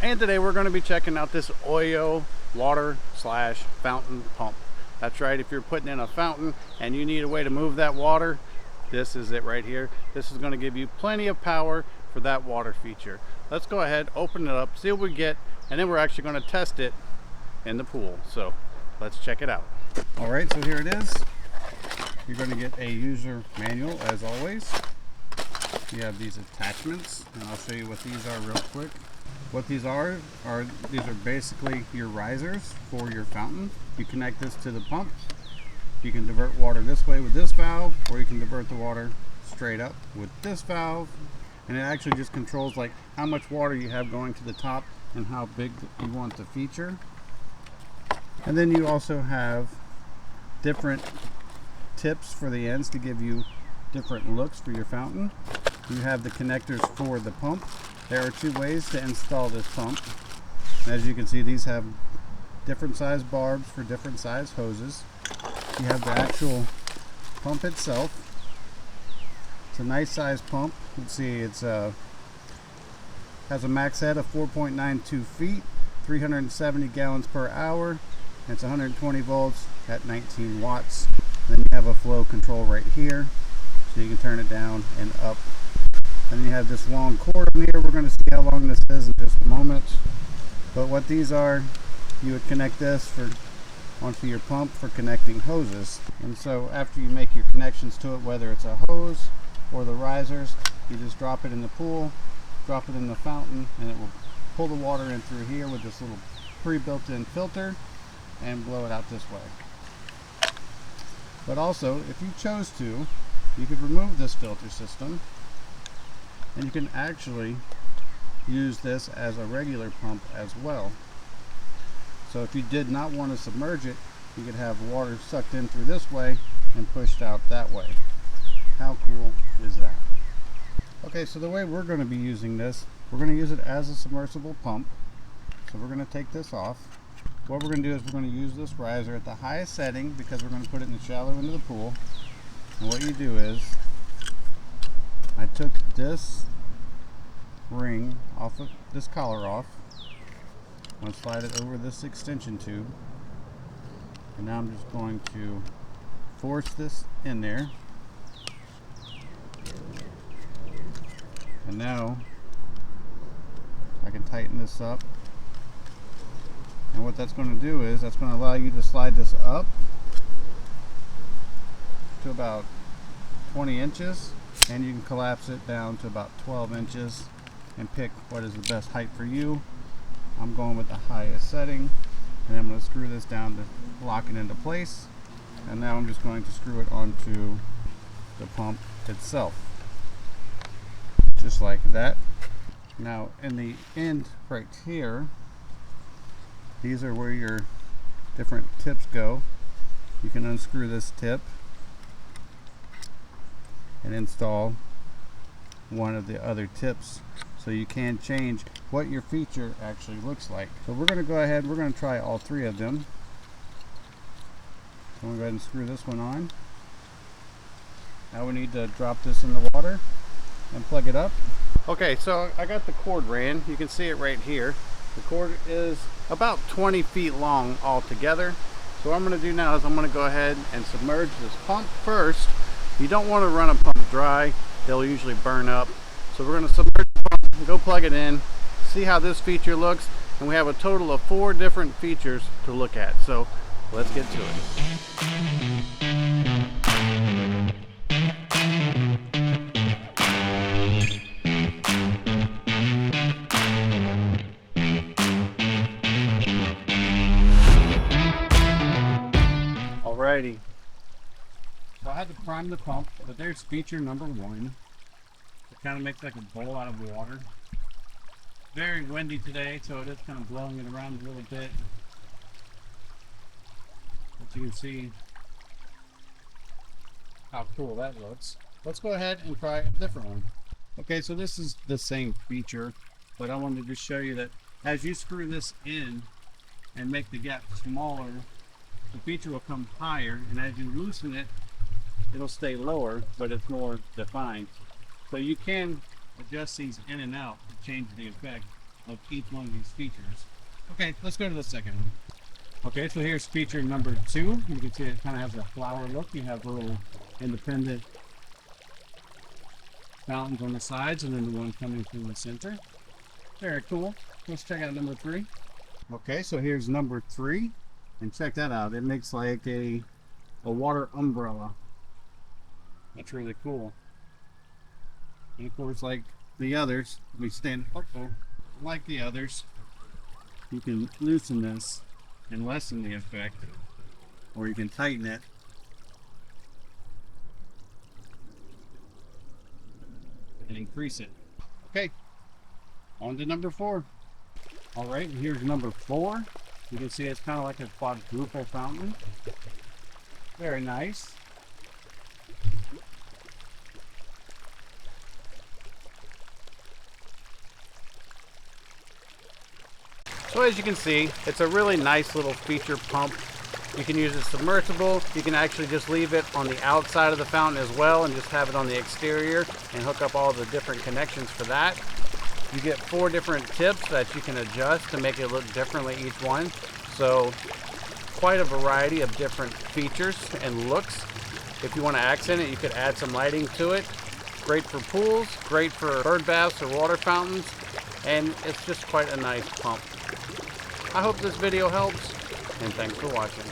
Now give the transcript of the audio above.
And today we're going to be checking out this Oyo water slash fountain pump. That's right, if you're putting in a fountain and you need a way to move that water, this is it right here. This is going to give you plenty of power for that water feature. Let's go ahead, open it up, see what we get, and then we're actually going to test it in the pool. So let's check it out. All right, so here it is. You're going to get a user manual as always. You have these attachments, and I'll show you what these are real quick. What these are these are basically your risers for your fountain. You connect this to the pump. You can divert water this way with this valve, or you can divert the water straight up with this valve. And it actually just controls like how much water you have going to the top and how big you want the feature. And then you also have different tips for the ends to give you different looks for your fountain. You have the connectors for the pump. There are two ways to install this pump. As you can see, these have different size barbs for different size hoses. You have the actual pump itself. It's a nice size pump. You can see it's has a max head of 4.92 feet, 370 gallons per hour, and it's 120 volts at 19 watts. Then you have a flow control right here, so you can turn it down and up. And you have this long cord in here. We're going to see how long this is in just a moment. But what these are, you would connect this onto your pump for connecting hoses. And so after you make your connections to it, whether it's a hose or the risers, you just drop it in the pool, drop it in the fountain, and it will pull the water in through here with this little pre-built-in filter and blow it out this way. But also, if you chose to, you could remove this filter system, and you can actually use this as a regular pump as well. So if you did not want to submerge it, you could have water sucked in through this way and pushed out that way. How cool is that? Okay, so the way we're going to be using this, we're going to use it as a submersible pump. So we're going to take this off. What we're going to do is we're going to use this riser at the highest setting because we're going to put it in the shallow end of the pool. And what you do is, I took this ring off of this collar off. I'm going to slide it over this extension tube, and now I'm just going to force this in there. And now I can tighten this up, and what that's going to do is that's going to allow you to slide this up to about 20 inches, and you can collapse it down to about 12 inches and pick what is the best height for you. I'm going with the highest setting, and I'm going to screw this down to lock it into place. And now I'm just going to screw it onto the pump itself, just like that. Now in the end right here, these are where your different tips go. You can unscrew this tip and install one of the other tips, so you can change what your feature actually looks like. So we're going to go ahead, we're going to try all three of them. So I'm going to go ahead and screw this one on. Now we need to drop this in the water and plug it up. Okay, so I got the cord ran. You can see it right here. The cord is about 20 feet long altogether. So what I'm going to do now is I'm going to go ahead and submerge this pump first. You don't want to run a pump dry. They'll usually burn up. So we're going to submerge the pump, go plug it in, see how this feature looks, and we have a total of 4 different features to look at. So let's get to it. Alrighty. So I had to prime the pump, but there's feature number 1. It kind of makes like a bowl out of water. Very windy today, so it is kind of blowing it around a little bit. But you can see how cool that looks. Let's go ahead and try a different one. Okay, so this is the same feature, but I wanted to show you that as you screw this in and make the gap smaller, the feature will come higher, and as you loosen it, it'll stay lower, but it's more defined. So you can adjust these in and out to change the effect. of each one of these features. Okay, let's go to the second one. Okay, so here's feature number 2. You can see it kind of has a flower look. You have little independent fountains on the sides and then the one coming through the center. Very cool. Let's check out number 3. Okay, so here's number 3. And check that out. It makes like a water umbrella. That's really cool. And of course, like the others, we stand up like the others. You can loosen this and lessen the effect, or you can tighten it. And increase it. Okay, on to number 4. All right, and here's number 4. You can see it's kind of like a quadruple fountain. Very nice. So as you can see, it's a really nice little feature pump. You can use it submersible. You can actually just leave it on the outside of the fountain as well and just have it on the exterior and hook up all the different connections for that. You get 4 different tips that you can adjust to make it look differently each one. So quite a variety of different features and looks. If you want to accent it, you could add some lighting to it. Great for pools, great for bird baths or water fountains, and it's just quite a nice pump. I hope this video helps, and thanks for watching.